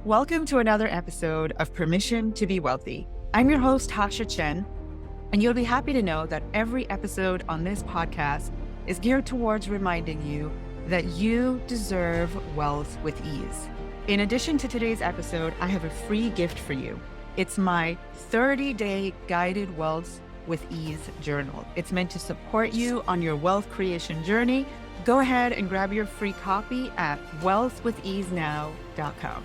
Welcome to another episode of Permission to Be Wealthy. I'm your host, Tasha Chen, and you'll be happy to know that every episode on this podcast is geared towards reminding you that you deserve wealth with ease. In addition to today's episode, I have a free gift for you. It's my 30-day guided wealth with ease journal. It's meant to support you on your wealth creation journey. Go ahead and grab your free copy at wealthwitheasenow.com.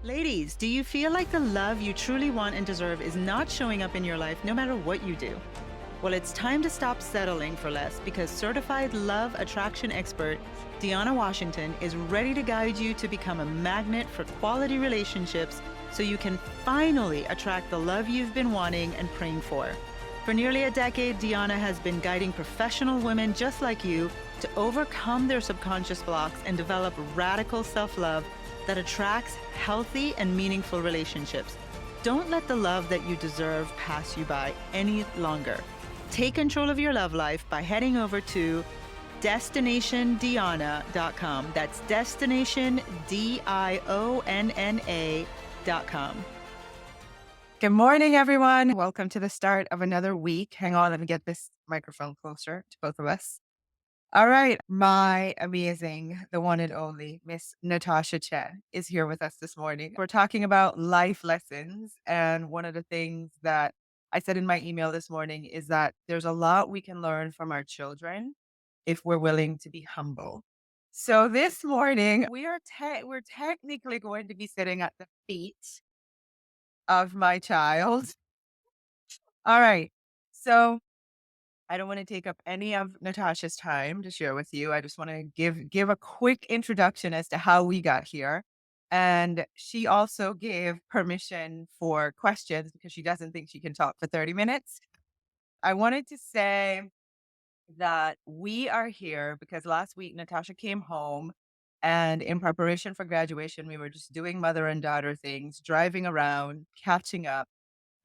Ladies, do you feel like the love you truly want and deserve is not showing up in your life no matter what you do? Well, it's time to stop settling for less because certified love attraction expert Deanna Washington is ready to guide you to become a magnet for quality relationships so you can finally attract the love you've been wanting and praying for. For nearly a decade, Deanna has been guiding professional women just like you to overcome their subconscious blocks and develop radical self-love that attracts healthy and meaningful relationships. Don't let the love that you deserve pass you by any longer. Take control of your love life by heading over to destinationdionna.com. That's destinationdionna.com. Good morning, everyone. Welcome to the start of another week. Hang on, let me get this microphone closer to both of us. All right, my amazing, the one and only Miss Natasha Chen is here with us this morning. We're talking about life lessons. And one of the things that I said in my email this morning is that there's a lot we can learn from our children if we're willing to be humble. So this morning, we're technically going to be sitting at the feet of my child. All right. So I don't want to take up any of Natasha's time to share with you. I just want to give a quick introduction as to how we got here. And she also gave permission for questions because she doesn't think she can talk for 30 minutes. I wanted to say that we are here because last week Natasha came home and in preparation for graduation, we were just doing mother and daughter things, driving around, catching up.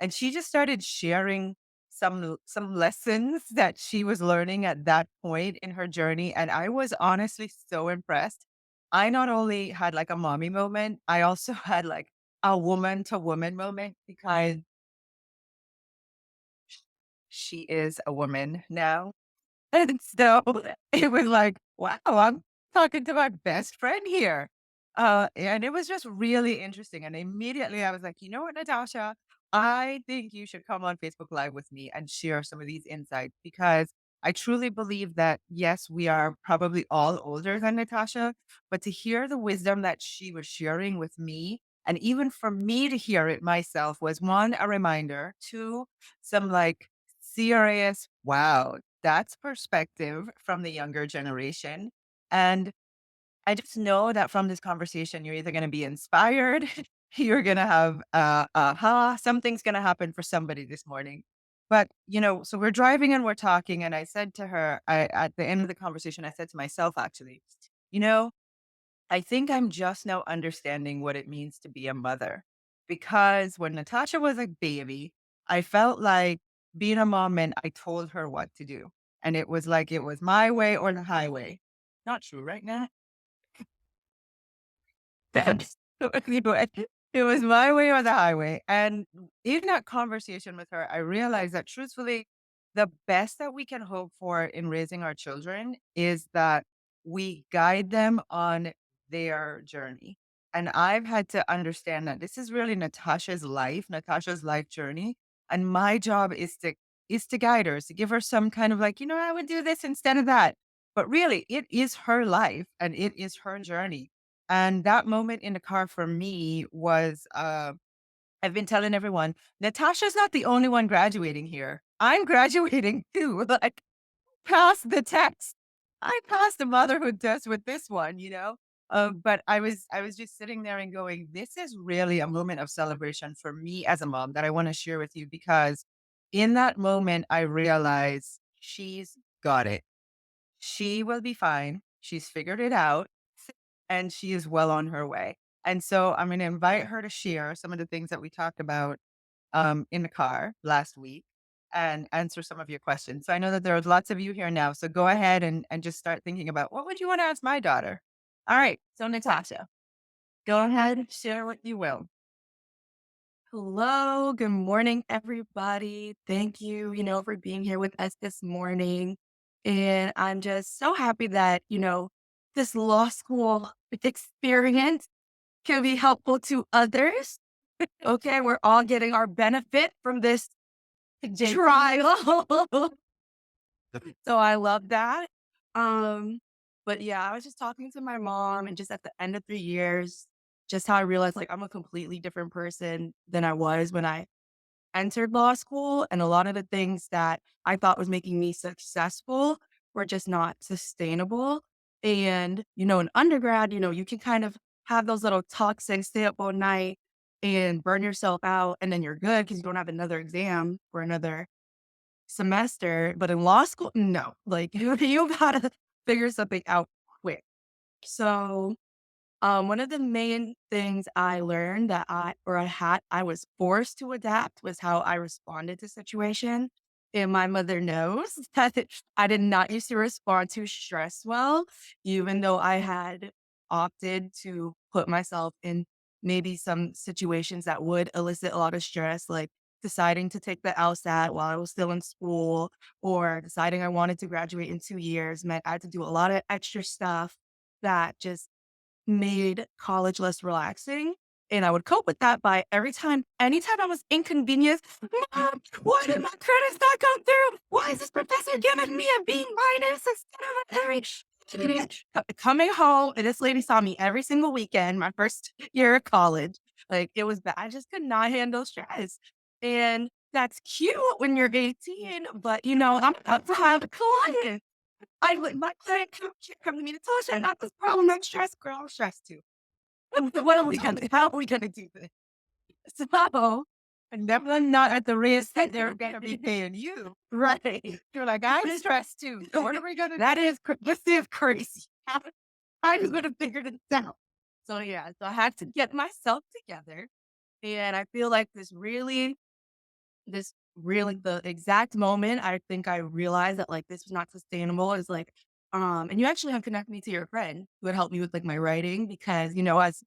And she just started sharing some lessons that she was learning at that point in her journey, and I was honestly so impressed. I not only had like a mommy moment, I also had like a woman to woman moment because she is a woman now. And so it was like, wow, I'm talking to my best friend here. And it was just really interesting. And immediately I was like, you know what, Natasha, I think you should come on Facebook Live with me and share some of these insights because I truly believe that, yes, we are probably all older than Natasha, but to hear the wisdom that she was sharing with me, and even for me to hear it myself, was one, a reminder, two, some like serious, wow, that's perspective from the younger generation. And I just know that from this conversation, you're either going to be inspired, you're going to have, aha, something's going to happen for somebody this morning. But, so we're driving and we're talking. And I said to her, at the end of the conversation, I said to myself, actually, you know, I think I'm just now understanding what it means to be a mother. Because when Natasha was a baby, I felt like being a mom meant I told her what to do. And it was like it was my way or the highway. Not true right now. That's anyway, it was my way or the highway. And in that conversation with her, I realized that truthfully, the best that we can hope for in raising our children is that we guide them on their journey. And I've had to understand that this is really Natasha's life journey. And my job is to guide her, is to give her some kind of like, I would do this instead of that. But really, it is her life and it is her journey. And that moment in the car for me was, I've been telling everyone, Natasha's not the only one graduating here. I'm graduating too. Like, past the test. I passed the motherhood test with this one. But I was just sitting there and going, this is really a moment of celebration for me as a mom that I want to share with you because in that moment, I realized she's got it. She will be fine. She's figured it out and she is well on her way. And so I'm going to invite her to share some of the things that we talked about in the car last week and answer some of your questions. So I know that there are lots of you here now. So go ahead and just start thinking about what would you want to ask my daughter? All right. So Natasha, Go ahead, share what you will. Hello, good morning, everybody. Thank you, for being here with us this morning. And I'm just so happy that, this law school experience can be helpful to others. Okay, we're all getting our benefit from this trial. So I love that. Um, but yeah, I was just talking to my mom and just at the end of 3 years, just how I realized like I'm a completely different person than I was when I entered law school. And a lot of the things that I thought was making me successful were just not sustainable. And, in undergrad, you can kind of have those little toxic stay up all night and burn yourself out. And then you're good because you don't have another exam for another semester, but in law school, no. Like you gotta figure something out quick. So one of the main things I learned that I was forced to adapt was how I responded to situation. And my mother knows that I did not used to respond to stress well, even though I had opted to put myself in maybe some situations that would elicit a lot of stress, like deciding to take the LSAT while I was still in school, or deciding I wanted to graduate in 2 years meant I had to do a lot of extra stuff that just made college less relaxing, and I would cope with that by anytime I was inconvenienced, "Mom, why did my credits not come through? Why is this professor giving me a B minus instead of a 3?" Coming home, and this lady saw me every single weekend, my first year of college. Like, it was bad. I just could not handle stress, and that's cute when you're 18, but, I'm about to have a client. I would my client come to me, "Natasha, I got this problem. I'm stressed, girl. I'm stressed too. What are we gonna how are we gonna do this?" So, and them not at the risk that they're gonna be paying you. Right. You're like, "I'm stressed too. So what are we gonna this is crazy. I'm gonna figure this out." So, yeah, so I had to get myself together, and I feel like this really the exact moment I think I realized that, like, this was not sustainable is, like, and you actually have connected me to your friend who had helped me with, like, my writing because, as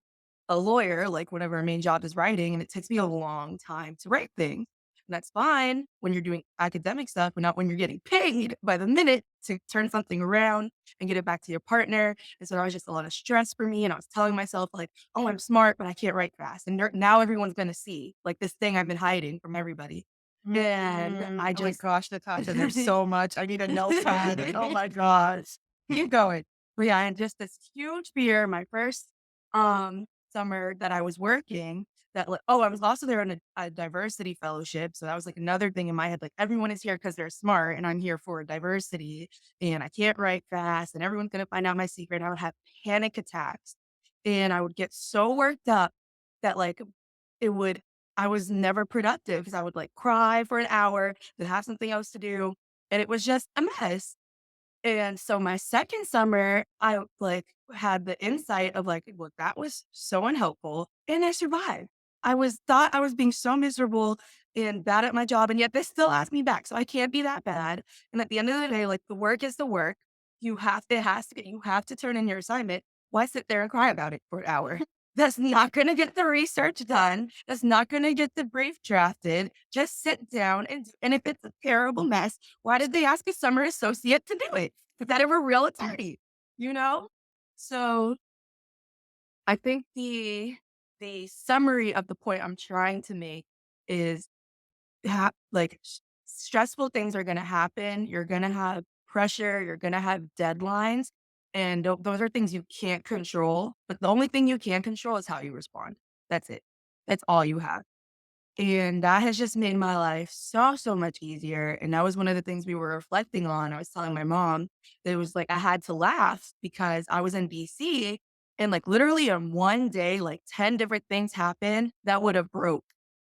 a lawyer, like, one of our main jobs is writing, and it takes me a long time to write things. And that's fine when you're doing academic stuff, but not when you're getting paid by the minute to turn something around and get it back to your partner. And so that was just a lot of stress for me. And I was telling myself, like, oh, I'm smart, but I can't write fast. And now everyone's going to see, like, this thing I've been hiding from everybody. And I Oh my just gosh, Natasha, there's so much. I need a notepad. Oh my gosh. keep going. But yeah, and just this huge fear my first summer that I was working that like, oh, I was also there on a diversity fellowship. So that was like another thing in my head. Like everyone is here because they're smart and I'm here for diversity and I can't write fast and everyone's gonna find out my secret. I would have panic attacks and I would get so worked up that like it would I was never productive because I would like cry for an hour, then have something else to do. And it was just a mess. And so my second summer, I like had the insight of like, well, that was so unhelpful. And I survived. Thought I was being so miserable and bad at my job. And yet they still asked me back. So I can't be that bad. And at the end of the day, like the work is the work. You have to turn in your assignment. Why sit there and cry about it for an hour? That's not going to get the research done. That's not going to get the brief drafted. Just sit down and if it's a terrible mess, why did they ask a summer associate to do it? Is that ever real attorney? You know? So I think the summary of the point I'm trying to make is stressful things are gonna happen. You're gonna have pressure, you're gonna have deadlines, and those are things you can't control. But the only thing you can control is how you respond. That's it. That's all you have. And that has just made my life so, so much easier. And that was one of the things we were reflecting on. I was telling my mom that it was like I had to laugh because I was in DC and like literally in one day, like 10 different things happened that would have broke.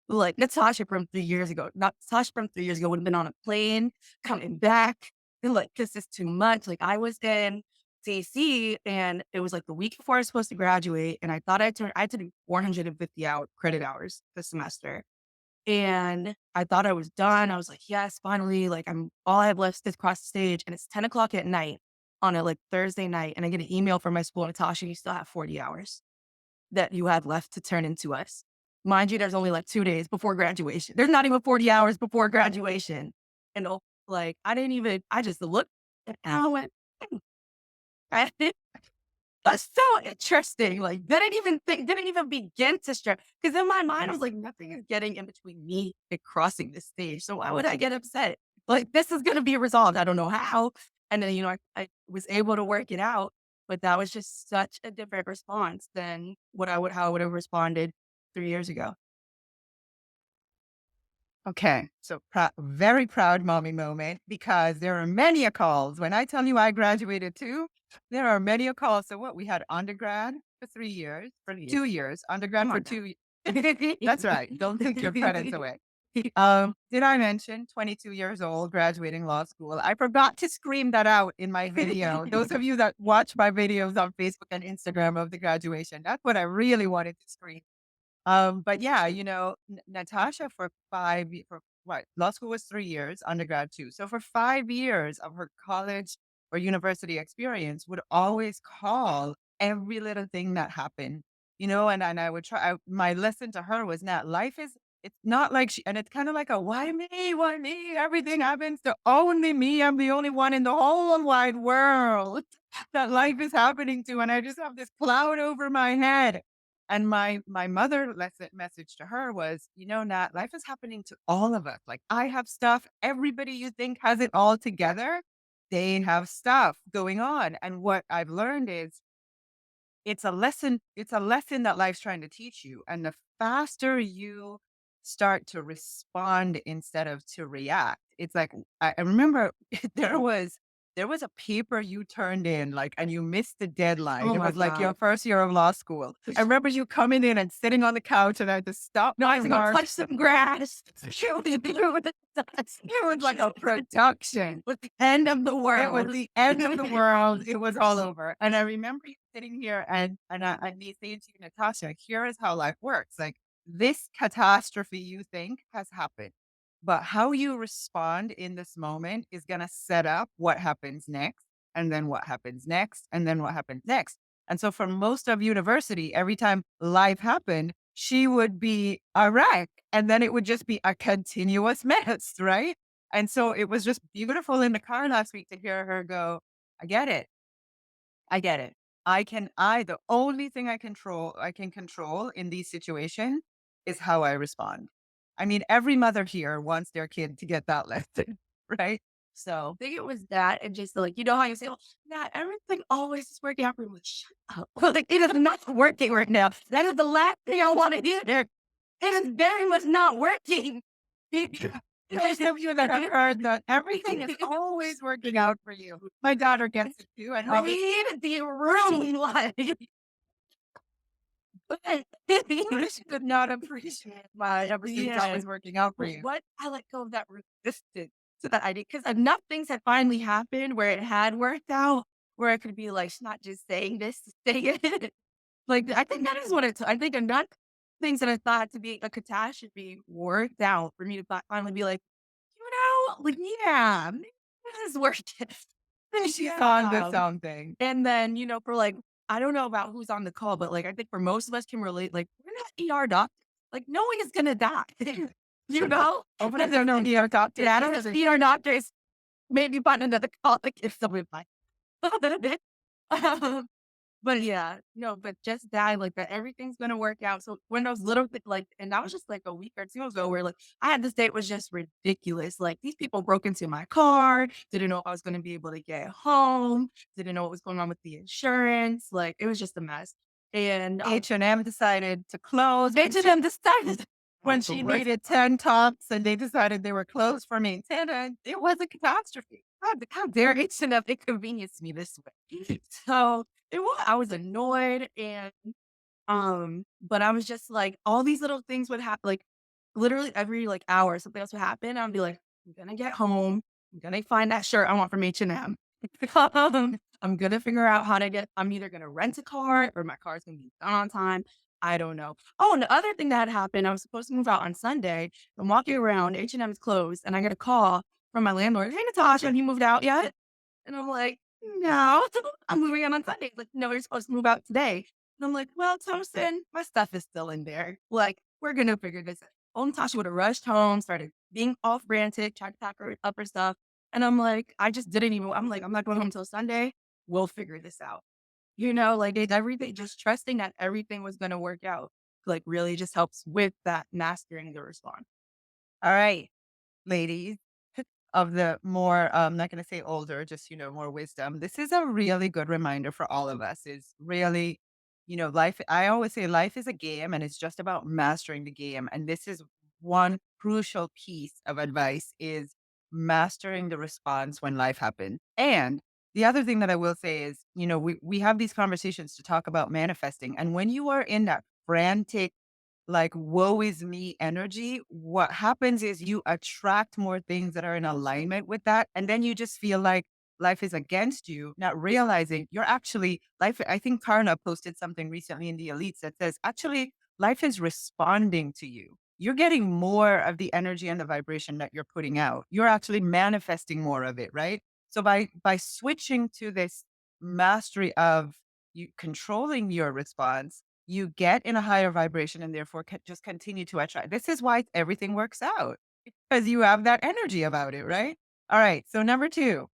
Like Natasha from 3 years ago. Not Natasha from 3 years ago would have been on a plane coming back. And like, cause it's too much. Like I was in DC and it was like the week before I was supposed to graduate. And I had to do 450 credit hours this semester and I thought I was done. I was like, yes, finally, like all I have left is cross the stage. And it's 10 o'clock at night on a like Thursday night. And I get an email from my school, Natasha, you still have 40 hours. that you have left to turn into us. Mind you, there's only like 2 days before graduation. There's not even 40 hours before graduation. And like, I just looked and I went, "Hmm, I that's so interesting." Like, didn't even begin to stress. Because in my mind, I was like, nothing is getting in between me and crossing this stage. So why would I get upset? Like, this is going to be resolved. I don't know how. And then, I was able to work it out, but that was just such a different response than how I would have responded 3 years ago. Okay, so very proud mommy moment because there are many a calls. When I tell you I graduated too, there are many a calls. So what we had undergrad for 3 years, for Pretty. 2 years, undergrad Come for on now. two. That's right. Don't take your credits away. Did I mention 22 years old, graduating law school? I forgot to scream that out in my video. Those of you that watch my videos on Facebook and Instagram of the graduation, that's what I really wanted to scream. But yeah, Natasha for for what law school was 3 years, undergrad too. So for 5 years of her college or university experience, would always call every little thing that happened, and I would try. My lesson to her was not life is. It's not like and it's kind of like a why me, why me? Everything happens to only me. I'm the only one in the whole wide world that life is happening to, and I just have this cloud over my head. And my mother lesson message to her was, Nat, life is happening to all of us. Like I have stuff. Everybody you think has it all together, they have stuff going on. And what I've learned is it's a lesson that life's trying to teach you, and the faster you start to respond instead of to react, it's like I remember there was a paper you turned in, like, and you missed the deadline. Oh It my was like your God. first year of law school. I remember you coming in and sitting on the couch, and I had to stop No, I my was gonna work. touch some grass. Shoot it through the dust. It was like a production. Was the end of the It was world. the end of the world. It was all over. And I remember you sitting here and me saying to you, Natasha, here is how life works. Like this catastrophe you think has happened, but how you respond in this moment is going to set up what happens next, and then what happens next, and then what happens next. And so for most of university, every time life happened, she would be a wreck, and then it would just be a continuous mess, right? And so it was just beautiful in the car last week to hear her go, I get it. I get it. The only thing I can control in these situations is how I respond. I mean, every mother here wants their kid to get that lesson, right? So, Think it was that and just like, how you say, "Oh, not everything always is working out for me." Like, shut up. Like, it is not working right now. That is the last thing I want to hear. It is very much not working. those of you that have heard that everything is always working out for you. My daughter gets it too. And Read the room. Like, I could not appreciate my everything's yeah. always working out for you. What I let go of that resistance to that idea because enough things had finally happened where it had worked out, where I could be like, she's not just saying this to say it. Like, I think that is what it took. I think enough things that I thought to be a catastrophe worked out for me to finally be like, like, yeah, maybe this is worth it. She's on the Yeah. something. And then, for like, I don't know about who's on the call, but like, I think for most of us can relate, like, we're not ER doctors. Like, no one is going to die. you know? Over there, no ER doctor. Yeah, I don't know. ER doctors, maybe find another call like if someone might. um, but yeah, no, but just that, like that everything's gonna work out. So when those little like, and that was just like a week or two ago where like I had this date was just ridiculous. Like these people broke into my car, didn't know if I was gonna be able to get home, didn't know what was going on with the insurance. Like it was just a mess. And H&M decided to close H&M decided when she needed 10 tops, and they decided they were closed for maintenance. It was a catastrophe. how dare H&M inconvenience me this way. So I was annoyed and but I was just like, all these little things would happen, like literally every like hour, something else would happen. I'd be like, I'm gonna get home. I'm gonna find that shirt I want from H&M. I'm gonna figure out how to I'm either gonna rent a car or my car's gonna be done on time. I don't know. Oh, and the other thing that had happened, I was supposed to move out on Sunday. I'm walking around, H&M is closed, and I get a call from my landlord. Hey, Natasha, have you moved out yet? And I'm like, no, I'm moving out on Sunday. He's like, no, you're supposed to move out today. I'm like, well, Thompson, my stuff is still in there. Like, we're gonna figure this out. Old Natasha would have rushed home, started being all frantic, tried to pack her up her stuff. And I'm like, I just didn't even, I'm like, I'm not going home till Sunday. We'll figure this out. Like it's everything, just trusting that everything was gonna work out, like really just helps with that mastering the response. All right, ladies of the more, not going to say older, just, more wisdom. This is a really good reminder for all of us is really, life. I always say life is a game and it's just about mastering the game. And this is one crucial piece of advice is mastering the response when life happens. And the other thing that I will say is, we have these conversations to talk about manifesting. And when you are in that frantic like woe is me energy, what happens is you attract more things that are in alignment with that. And then you just feel like life is against you, not realizing you're actually life. I think Karna posted something recently in the elites that says actually life is responding to you. You're getting more of the energy and the vibration that you're putting out. You're actually manifesting more of it, right? So by switching to this mastery of you controlling your response, you get in a higher vibration and therefore just continue to attract. This is why everything works out because you have that energy about it, right? All right. So number two.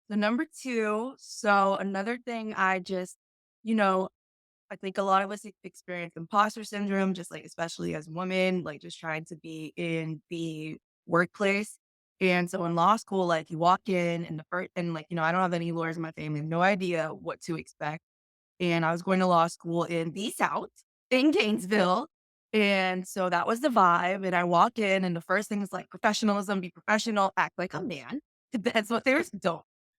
The number two, so another thing you know, I think a lot of us experience imposter syndrome, just like especially as women, like just trying to be in the workplace. And so in law school, like you walk in and the first, and like, I don't have any lawyers in my family, no idea what to expect. And I was going to law school in the South, in Gainesville. And so that was the vibe. And I walk in, and the first thing is like professionalism, be professional, act like a man. That's what there's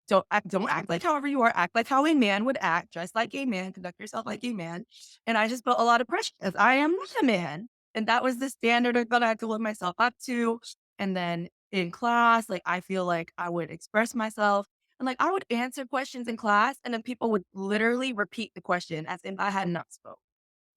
don't act like however you are, act like how a man would act, dress like a man, conduct yourself like a man. And I just felt a lot of pressure because I am not a man. And that was the standard that I had to live myself up to. And then in class, like I feel like I would express myself and like I would answer questions in class, and then people would literally repeat the question as if I had not spoke.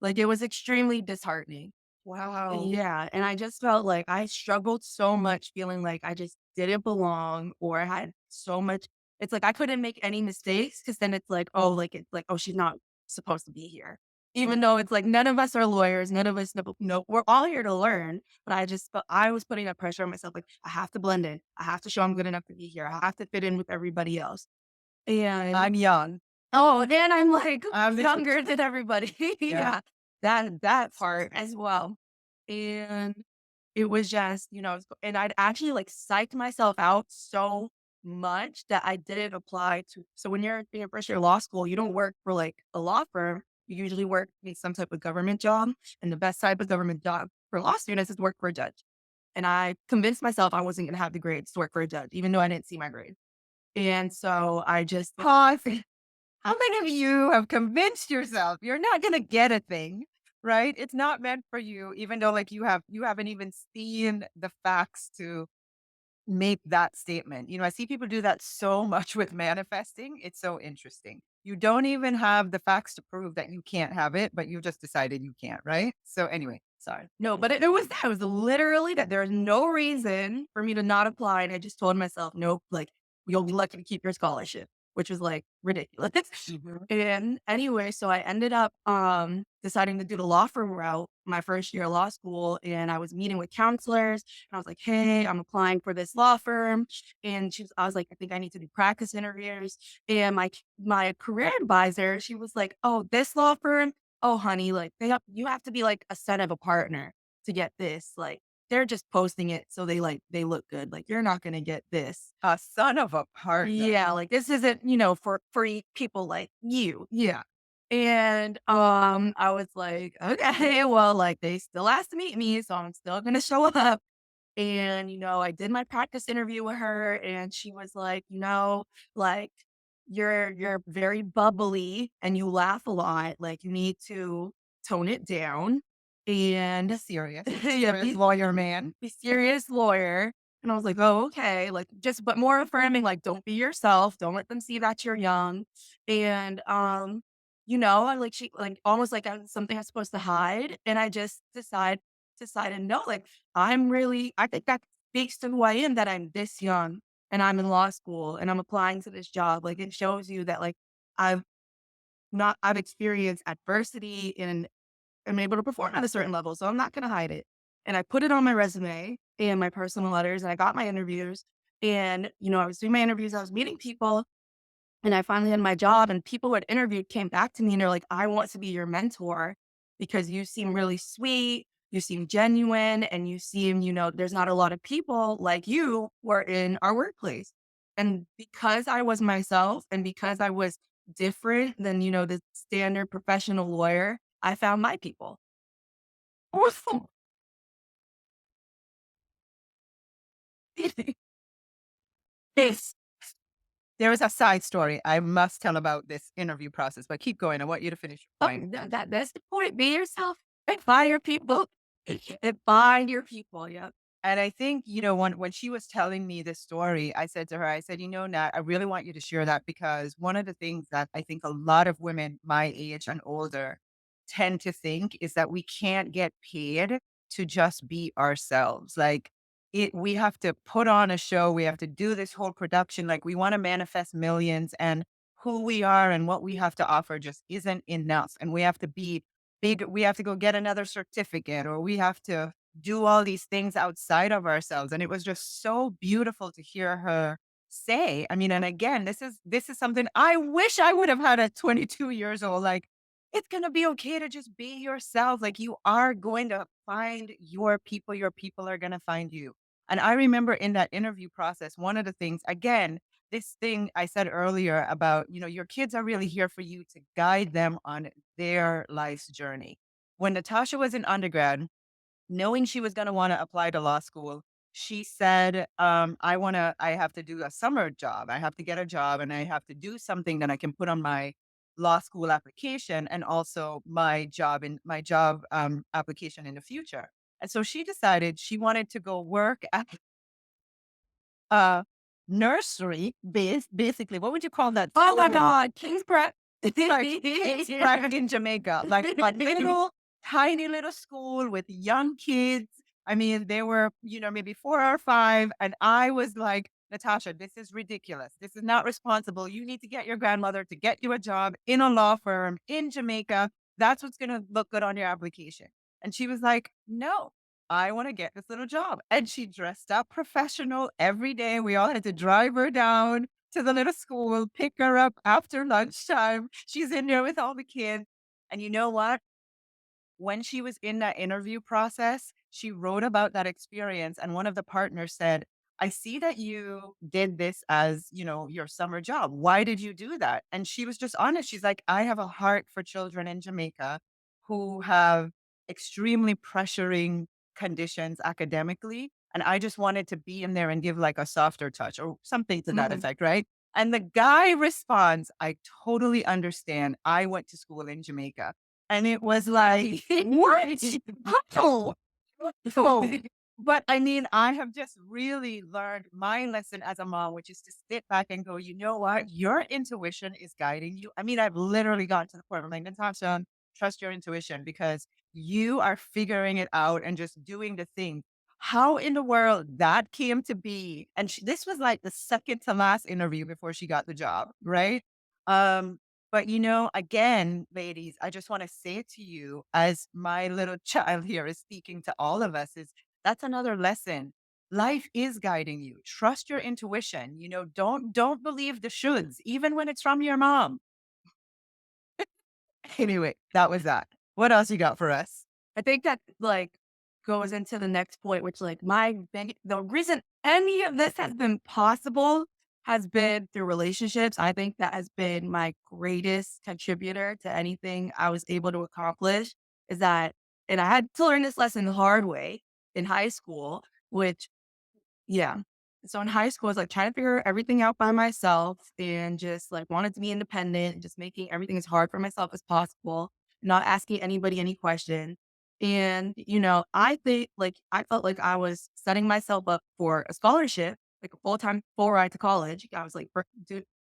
Like it was extremely disheartening. Wow. Yeah, and I just felt like I struggled so much feeling like I just didn't belong or I had so much it's like I couldn't make any mistakes because then it's like, oh, like it's like, oh, she's not supposed to be here. Even though it's like none of us are lawyers, none of us know, no, we're all here to learn. But I just felt I was putting that pressure on myself, like I have to blend in. I have to show I'm good enough to be here. I have to fit in with everybody else. And I'm young. oh, and I'm like I'm the younger than everybody. yeah. Yeah, that part as well. And it was just, and I'd actually like psyched myself out so much that I didn't apply to. So when you're in your first year of law school, you don't work for like a law firm. You usually work in some type of government job. And the best type of government job for law students is work for a judge. And I convinced myself I wasn't going to have the grades to work for a judge, even though I didn't see my grades. And so I just Pause. How many of you have convinced yourself you're not going to get a thing, right? It's not meant for you, even though like you haven't even seen the facts to make that statement. I see people do that so much with manifesting. It's so interesting. You don't even have the facts to prove that you can't have it, but you just decided you can't, right? So anyway, sorry. no, but it was that. It was literally that there's no reason for me to not apply. And I just told myself, nope, like you'll be lucky to keep your scholarship, which was like ridiculous. Mhm. And anyway, so I ended up deciding to do the law firm route my first year of law school. And I was meeting with counselors and I was like, hey, I'm applying for this law firm. And I was like, I think I need to do practice interviews. And my career advisor, she was like, oh, this law firm, oh, honey, like you have to be like a son of a partner to get this. Like they're just posting it so they look good. Like you're not gonna get this. A son of a partner. Yeah, like this isn't, for people like you. Yeah. And I was like, okay, well, like they still asked to meet me, so I'm still gonna show up. And, I did my practice interview with her and she was like, like you're very bubbly and you laugh a lot. Like you need to tone it down. And Serious. yeah, Serious lawyer man. be serious lawyer. And I was like, oh, okay. Like but more affirming, like, don't be yourself. Don't let them see that you're young. And I like she like almost like I'm something I'm supposed to hide. And I just decided no, like I think that speaks to who I am that I'm this young and I'm in law school and I'm applying to this job. Like it shows you that like I've not I've experienced adversity and am able to perform at a certain level, so I'm not gonna hide it. And I put it on my resume and my personal letters, and I got my interviews. And, I was doing my interviews, I was meeting people, and I finally had my job, and people who had interviewed came back to me and they're like, "I want to be your mentor because you seem really sweet, you seem genuine, and you seem, there's not a lot of people like you who are in our workplace." And because I was myself and because I was different than, the standard professional lawyer, I found my people. Awesome. Yes. There was a side story I must tell about this interview process, but keep going. I want you to finish your Oh, point. that's the point. Be yourself and find your people. And find your people. Yep. And I think, when she was telling me this story, I said to her, I said, Nat, I really want you to share that because one of the things that I think a lot of women my age and older tend to think is that we can't get paid to just be ourselves. Like we have to put on a show. We have to do this whole production. Like we want to manifest millions and who we are and what we have to offer just isn't enough. And we have to be big. We have to go get another certificate or we have to do all these things outside of ourselves. And it was just so beautiful to hear her say. I mean, and again, this is something I wish I would have had at 22 years old. Like, it's gonna be okay to just be yourself. Like you are going to find your people are gonna find you. And I remember in that interview process, one of the things, again, this thing I said earlier about, your kids are really here for you to guide them on their life's journey. When Natasha was in undergrad, knowing she was gonna wanna apply to law school, she said, I have to do a summer job. I have to get a job and I have to do something that I can put on my law school application and also my job application in the future." And so she decided she wanted to go work at a nursery, basically, what would you call that Oh my school? God. King's prep. Like, it's private in Jamaica, like a little tiny little school with young kids. I mean, they were, maybe 4 or 5, and I was like, "Natasha, this is ridiculous. This is not responsible. You need to get your grandmother to get you a job in a law firm in Jamaica. That's what's gonna look good on your application." And she was like, "No, I wanna get this little job." And she dressed up professional every day. We all had to drive her down to the little school, pick her up after lunchtime. She's in there with all the kids. And you know what? When she was in that interview process, she wrote about that experience. And one of the partners said, "I see that you did this as, your summer job. Why did you do that?" And she was just honest. She's like, "I have a heart for children in Jamaica who have extremely pressuring conditions academically. And I just wanted to be in there and give like a softer touch or something to that Mhm. effect, right?" And the guy responds, "I totally understand. I went to school in Jamaica." And it was like, "What? How? Oh." But I mean, I have just really learned my lesson as a mom, which is to sit back and go, "You know what? Your intuition is guiding you." I mean, I've literally gotten to the point where I'm like, "Natasha, trust your intuition because you are figuring it out and just doing the thing." How in the world that came to be? And this was like the second to last interview before she got the job, right? Um, but again, ladies, I just want to say to you, as my little child here is speaking to all of us, is that's another lesson. Life is guiding you. Trust your intuition. Don't believe the shoulds, even when it's from your mom. Anyway, that was that. What else you got for us? I think that goes into the next point, which the reason any of this has been possible has been through relationships. I think that has been my greatest contributor to anything I was able to accomplish is that, and I had to learn this lesson the hard way in high school, which yeah. So in high school, I was like trying to figure everything out by myself and just like wanted to be independent and just making everything as hard for myself as possible, not asking anybody any questions. And, I think I felt like I was setting myself up for a scholarship, like a full-time full ride to college. I was like,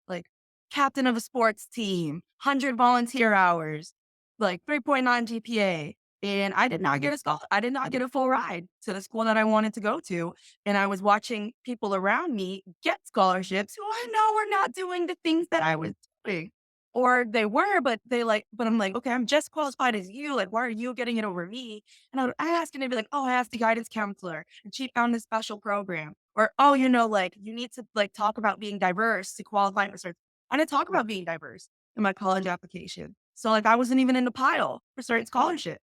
like captain of a sports team, 100 volunteer hours, like 3.9 GPA. And I did not get a I did not get a full ride to the school that I wanted to go to, and I was watching people around me get scholarships who I know were not doing the things that I was doing. Or they were, but but I'm like, okay, I'm just qualified as you. Like, why are you getting it over me? And I would ask, and they'd be like, oh, I asked the guidance counselor and she found this special program. Or, oh, like you need to like talk about being diverse to qualify for certain. I didn't talk about being diverse in my college application. So like I wasn't even in the pile for certain scholarship.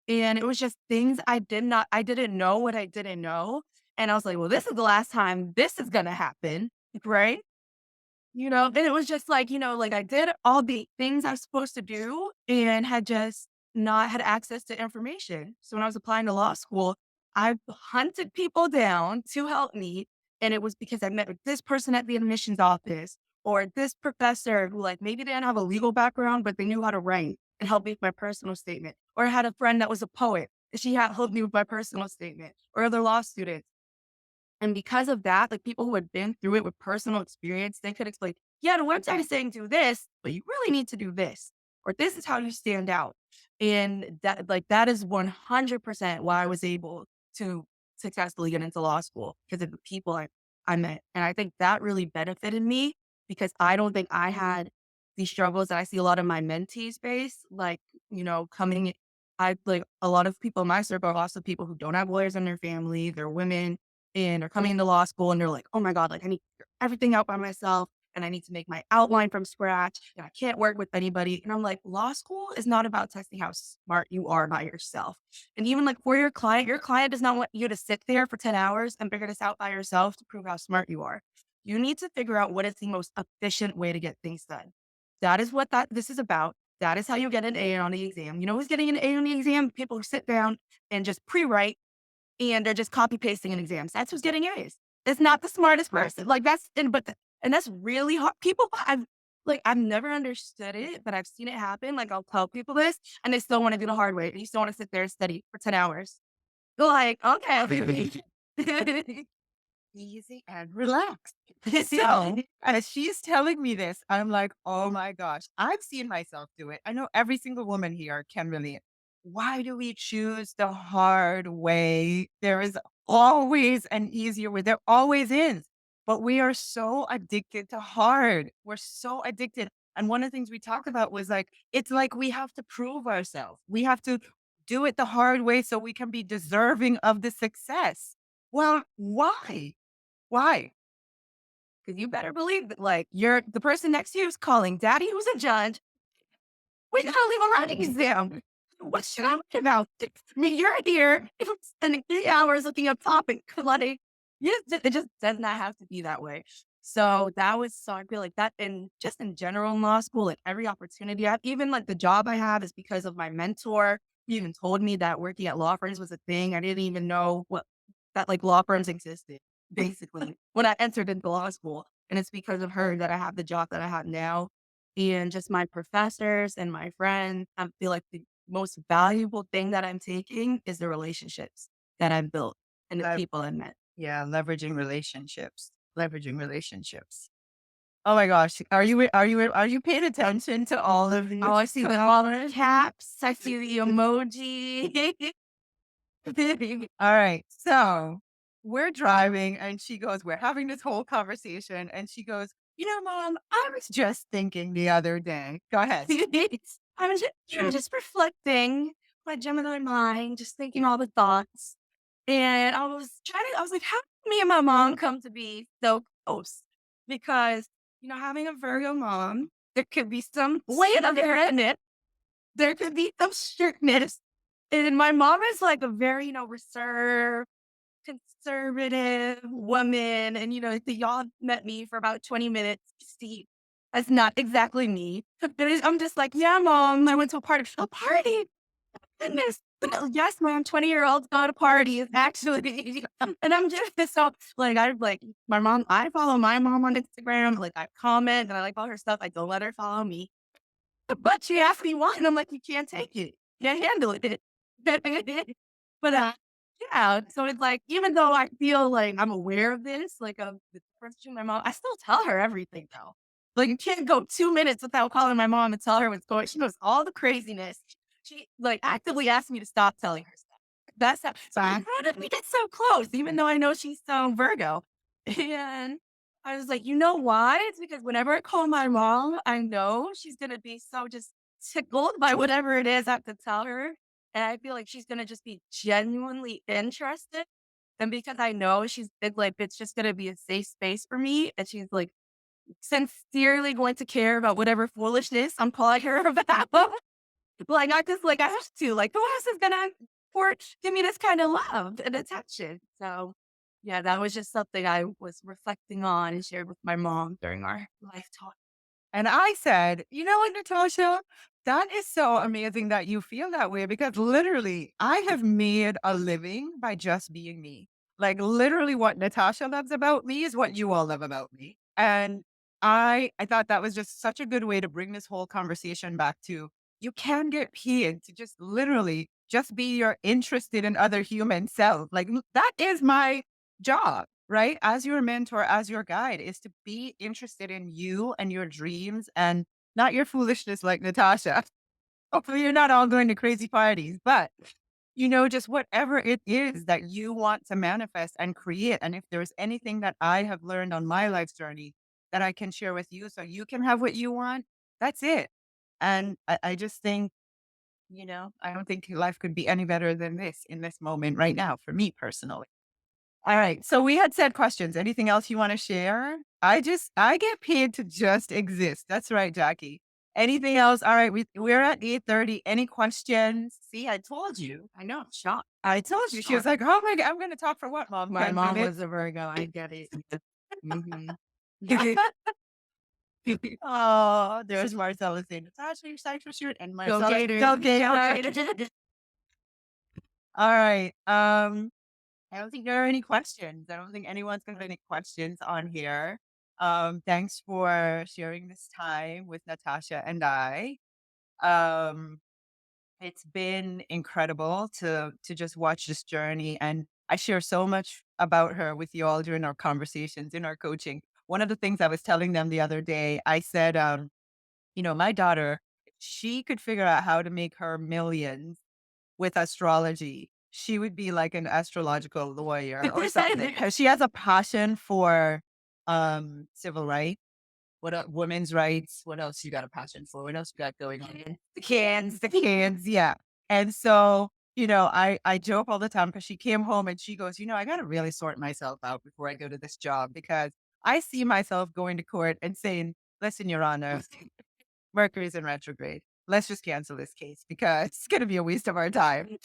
And it was just things I didn't know what I didn't know. And I was like, well, this is the last time this is gonna happen. Right. And it was just like, like I did all the things I was supposed to do and had just not had access to information. So when I was applying to law school, I hunted people down to help me. And it was because I met with this person at the admissions office or this professor who, like, maybe didn't have a legal background, but they knew how to write and help me with my personal statement. Or I had a friend that was a poet and she had helped me with my personal statement or other law students. And because of that, like people who had been through it with personal experience, they could explain, yeah, the website is saying do this, but you really need to do this, or this is how you stand out. And that is 100% why I was able to successfully get into law school because of the people I met. And I think that really benefited me because I don't think I had these struggles that I see a lot of my mentees face. Like, coming, I like a lot of people in my circle are also people who don't have lawyers in their family, they're women and are coming into law school and they're like, oh my God, like I need to figure everything out by myself and I need to make my outline from scratch and I can't work with anybody. And I'm like, law school is not about testing how smart you are by yourself. And even like for your client does not want you to sit there for 10 hours and figure this out by yourself to prove how smart you are. You need to figure out what is the most efficient way to get things done. That is what this is about. That is how you get an A on the exam. You know who's getting an A on the exam? People who sit down and just pre-write and they're just copy pasting in exams. That's who's getting A's. It's not the smartest person. Like and that's really hard. I've never understood it, but I've seen it happen. Like I'll tell people this and they still want to do the hard way. They still want to sit there and study for 10 hours. They're like, okay. Easy and relaxed. So, as she's telling me this, I'm like, oh my gosh, I've seen myself do it. I know every single woman here can relate. Why do we choose the hard way? There is always an easier way. There always is. But we are so addicted to hard. We're so addicted. And one of the things we talked about was like, it's like we have to prove ourselves. We have to do it the hard way so we can be deserving of the success. Well, why? Why? Because you better believe that, like, the person next to you is calling daddy, who's a judge. We gotta leave a writing exam. What should I write about? I mean, you're here spending 3 hours looking up topic. Like, yes, it just does not have to be that way. So I feel like that, and just in general in law school, like every opportunity I have, even like the job I have is because of my mentor. He even told me that working at law firms was a thing. I didn't even know that like law firms existed, basically, when I entered into law school. And it's because of her that I have the job that I have now. And just my professors and my friends, I feel like the most valuable thing that I'm taking is the relationships that I've built and the Lev- people I've met. yeah, leveraging relationships. Leveraging relationships. Oh my gosh. Are you paying attention to all of these? Oh, I see all the caps. I see the emoji. All right. So we're driving and she goes, we're having this whole conversation and she goes, mom, I was just thinking the other day. Go ahead. I'm just reflecting my Gemini mind, just thinking all the thoughts. And I was like, how did me and my mom come to be so close? Because, having a Virgo mom, there could be some weight on there in it. There could be some strictness. And my mom is like a very, reserved, conservative woman. And, y'all met me for about 20 minutes. See, that's not exactly me. I'm just like, yeah, mom, I went to a party. A party? Goodness. Yes, ma'am, 20-year-olds go to parties, actually. And I'm just so like I like my mom, I follow my mom on Instagram. Like I comment and I like all her stuff. I don't let her follow me. But she asked me why, and I'm like, you can't take it. You can't handle it. But yeah, so it's like, even though I feel like I'm aware of this, like of the difference between my mom, I still tell her everything though. Like you can't go 2 minutes without calling my mom and tell her what's going. She knows all the craziness. She like actively asked me to stop telling her stuff. That's how, so how did we get so close? Even though I know she's so Virgo. And I was like, "You know why? It's because whenever I call my mom, I know she's gonna be so just tickled by whatever it is I have to tell her, and I feel like she's gonna just be genuinely interested, and because I know it's just gonna be a safe space for me, and she's, like, sincerely going to care about whatever foolishness I'm calling her about." Like, not just like I have to, like, who else is gonna give me this kind of love and attention? So, yeah, that was just something I was reflecting on and shared with my mom during our life talk. And I said, you know what, Natasha? That is so amazing that you feel that way because literally I have made a living by just being me. Like literally what Natasha loves about me is what you all love about me. And I thought that was just such a good way to bring this whole conversation back to you can get paid to just literally just be your interested in other human self. Like that is my job, right? As your mentor, as your guide, is to be interested in you and your dreams and not your foolishness like Natasha. Hopefully, you're not all going to crazy parties, but just whatever it is that you want to manifest and create. And if there's anything that I have learned on my life's journey that I can share with you so you can have what you want, that's it. And I just think, I don't think life could be any better than this in this moment right now for me personally. All right. So we had said questions. Anything else you want to share? I get paid to just exist. That's right, Jackie. Anything else? All right. We're at 8:30. Any questions? See, I told you. I know, I'm shocked. I told you. She was Shocked. like, oh my God, I'm going to talk for what, mom? My 10 mom minutes? was a Virgo. I get it. Mhm. Oh, there's Marcella saying, Natasha, you're psyched for sure. And Go Marcella, Gators. go Gators. All right. I don't think there are any questions. I don't think anyone's got any questions on here. Thanks for sharing this time with Natasha and I. Um, it's been incredible to just watch this journey, and I share so much about her with you all during our conversations in our coaching. One of the things I was telling them the other day, I said, my daughter, she could figure out how to make her millions with astrology, she would be like an astrological lawyer or something. 'Cause she has a passion for civil rights, women's rights. What else you got a passion for? What else you got going on? The kids, yeah. And so, I joke all the time because she came home and she goes, I gotta really sort myself out before I go to this job because I see myself going to court and saying, listen, Your Honor, Mercury's in retrograde. Let's just cancel this case because it's going to be a waste of our time.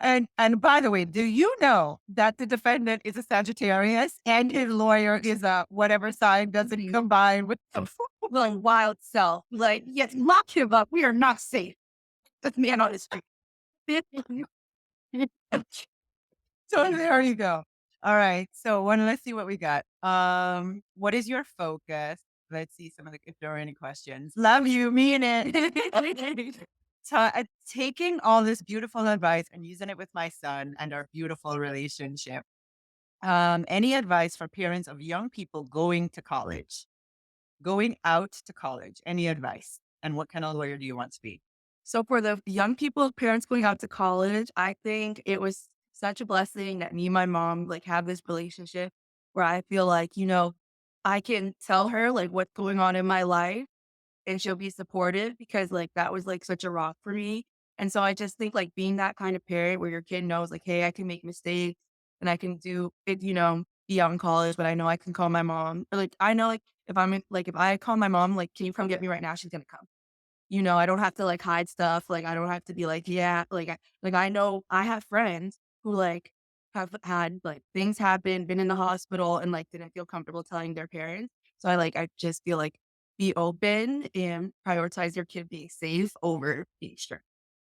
And by the way, do you know that the defendant is a Sagittarius and his lawyer is a whatever sign doesn't combine with the Like wild self. Like, yes, lock him up. We are not safe. This man on the street. So there you go. All right. So let's see what we got. What is your focus? Let's see if there are any questions. Love you, mean it. Taking all this beautiful advice and using it with my son and our beautiful relationship. Any advice for parents of young people going out to college? Any advice? And what kind of lawyer do you want to be? So for the young people, parents going out to college, I think it was such a blessing that me and my mom like have this relationship where I feel like, I can tell her like what's going on in my life and she'll be supportive because like that was like such a rock for me. And so I just think like being that kind of parent where your kid knows like, hey, I can make mistakes and I can do it, be out in college, but I know I can call my mom. Or like I know like if I call my mom, like, can you come get me right now? She's gonna come. I don't have to, like, hide stuff, like, I don't have to be like, "Yeah," I know I have friends who, like, have had, like, things happen, been in the hospital, and, like, didn't feel comfortable telling their parents. So I just feel like be open and prioritize your kid being safe over being strict.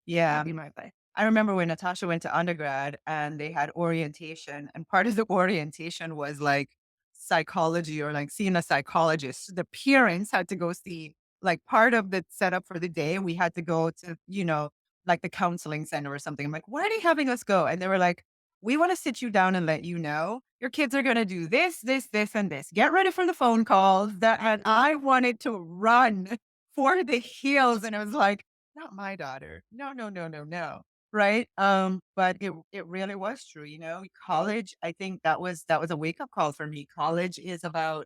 That'd Yeah. be my advice. I remember when Natasha went to undergrad and they had orientation, and part of the orientation was like psychology or like seeing a psychologist. The parents had to go see like part of the setup for the day. We had to go to, like the counseling center or something. I'm like, why are they having us go? And they were like, we want to sit you down and let you know your kids are going to do this, this, this, and this. Get ready for the phone calls. And I wanted to run for the hills. And it was like, not my daughter. No, no, no, no, no. Right? But it really was true, College, I think that was a wake-up call for me. College is about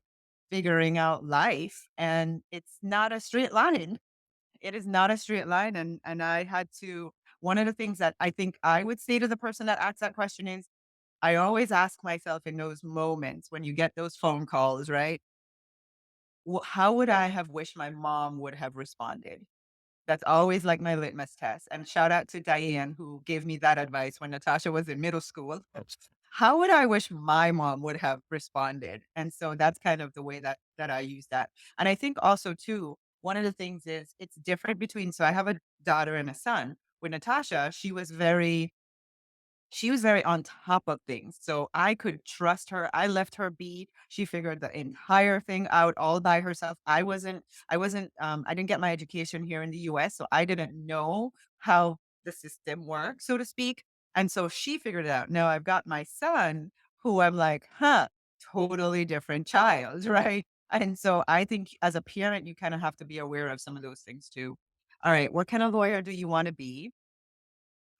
figuring out life, and it's not a straight line. It is not a straight line, and I had to one of the things that I think I would say to the person that asks that question is, I always ask myself in those moments when you get those phone calls, right? How would I have wished my mom would have responded? That's always like my litmus test. And shout out to Diane who gave me that advice when Natasha was in middle school. How would I wish my mom would have responded? And so that's kind of the way that I use that. And I think also too, one of the things is it's different between so I have a daughter and a son. With Natasha, she was very on top of things. So I could trust her. I left her be. She figured the entire thing out all by herself. I didn't get my education here in the US, so I didn't know how the system works, so to speak. And so she figured it out. Now I've got my son who I'm like, huh, totally different child, right? And so I think as a parent, you kind of have to be aware of some of those things too. All right, what kind of lawyer do you want to be?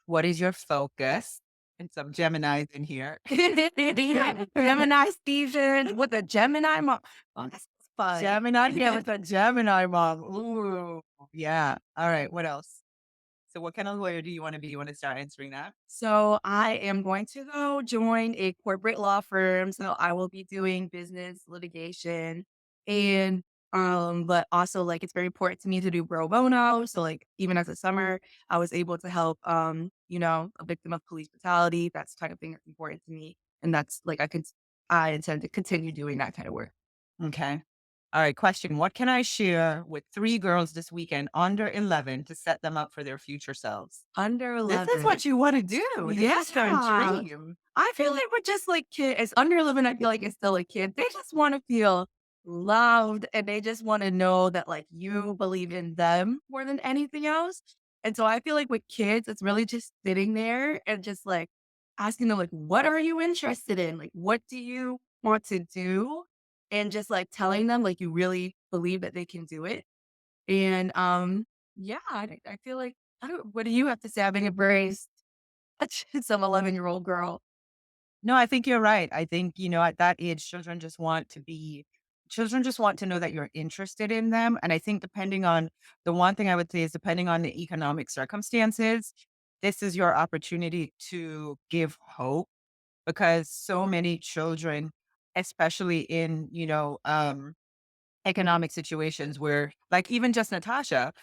What is your focus? And some Geminis in here. Gemini season with a Gemini mom. Oh, that's fun. Gemini, yeah, with a Gemini mom. Ooh, yeah. All right. What else? So, what kind of lawyer do you want to be? You want to start answering that? So I am going to go join a corporate law firm. So I will be doing business litigation and but also like it's very important to me to do pro bono. So like even as a summer, I was able to help a victim of police brutality. That's the kind of thing that's important to me. And that's like I intend to continue doing that kind of work. Okay. All right. Question: what can I share with three girls this weekend under 11 to set them up for their future selves? Under This is 11. what you want to do. This is their Yeah. dream. I feel like we're just like kids. It's under 11. I feel like it's still a kid. They just want to feel loved and they just want to know that like you believe in them more than anything else. And so I feel like with kids, it's really just sitting there and just like asking them, like, what are you interested in? Like, what do you want to do? And just like telling them, like, you really believe that they can do it. And yeah, I feel like, what do you have to say? Having embraced some 11-year-old girl. No, I think you're right. I think, at that age, children just want to know that you're interested in them. And I think the one thing I would say is depending on the economic circumstances, this is your opportunity to give hope because so many children, especially in, economic situations where, like, even just Natasha,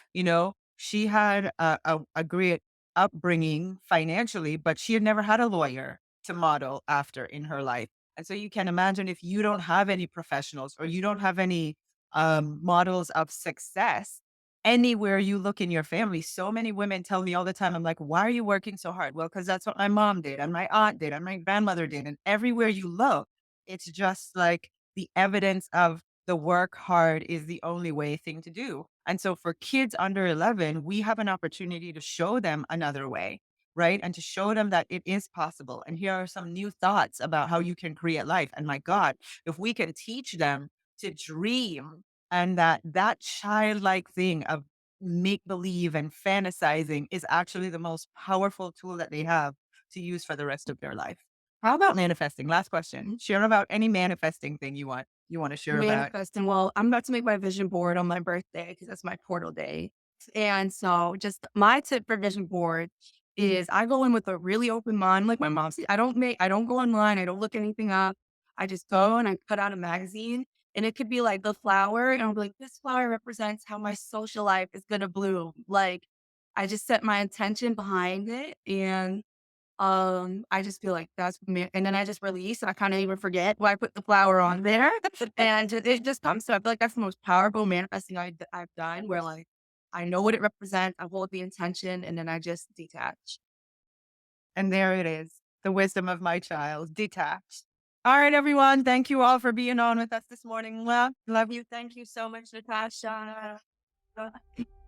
she had a great upbringing financially, but she had never had a lawyer to model after in her life. And so you can imagine if you don't have any professionals or you don't have any models of success anywhere you look in your family. So many women tell me all the time, I'm like, why are you working so hard? Well, because that's what my mom did and my aunt did and my grandmother did. And everywhere you look, it's just like the evidence of the work hard is the only way thing to do. And so for kids under 11, we have an opportunity to show them another way, right? And to show them that it is possible. And here are some new thoughts about how you can create life. And my God, if we can teach them to dream and that childlike thing of make believe and fantasizing is actually the most powerful tool that they have to use for the rest of their life. How about manifesting? Last question. Share about any manifesting thing you want to share about. Manifesting. Well, I'm about to make my vision board on my birthday because that's my portal day. And so just my tip for vision board is I go in with a really open mind. Like my mom said, I don't go online. I don't look anything up. I just go and I cut out a magazine and it could be like the flower. And I'll be like, this flower represents how my social life is going to bloom. Like I just set my intention behind it and I just feel like that's me, and then I just release, and I kinda even forget why I put the flower on there, and it just comes. So I feel like that's the most powerful manifesting I've done, where, like, I know what it represents, I hold the intention, and then I just detach. And there it is, the wisdom of my child, detached. All right, everyone. Thank you all for being on with us this morning. Love you. Thank you so much, Natasha. All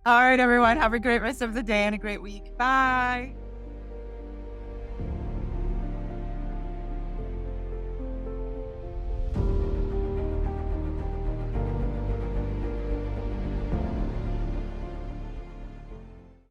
right, everyone. Have a great rest of the day and a great week. Bye.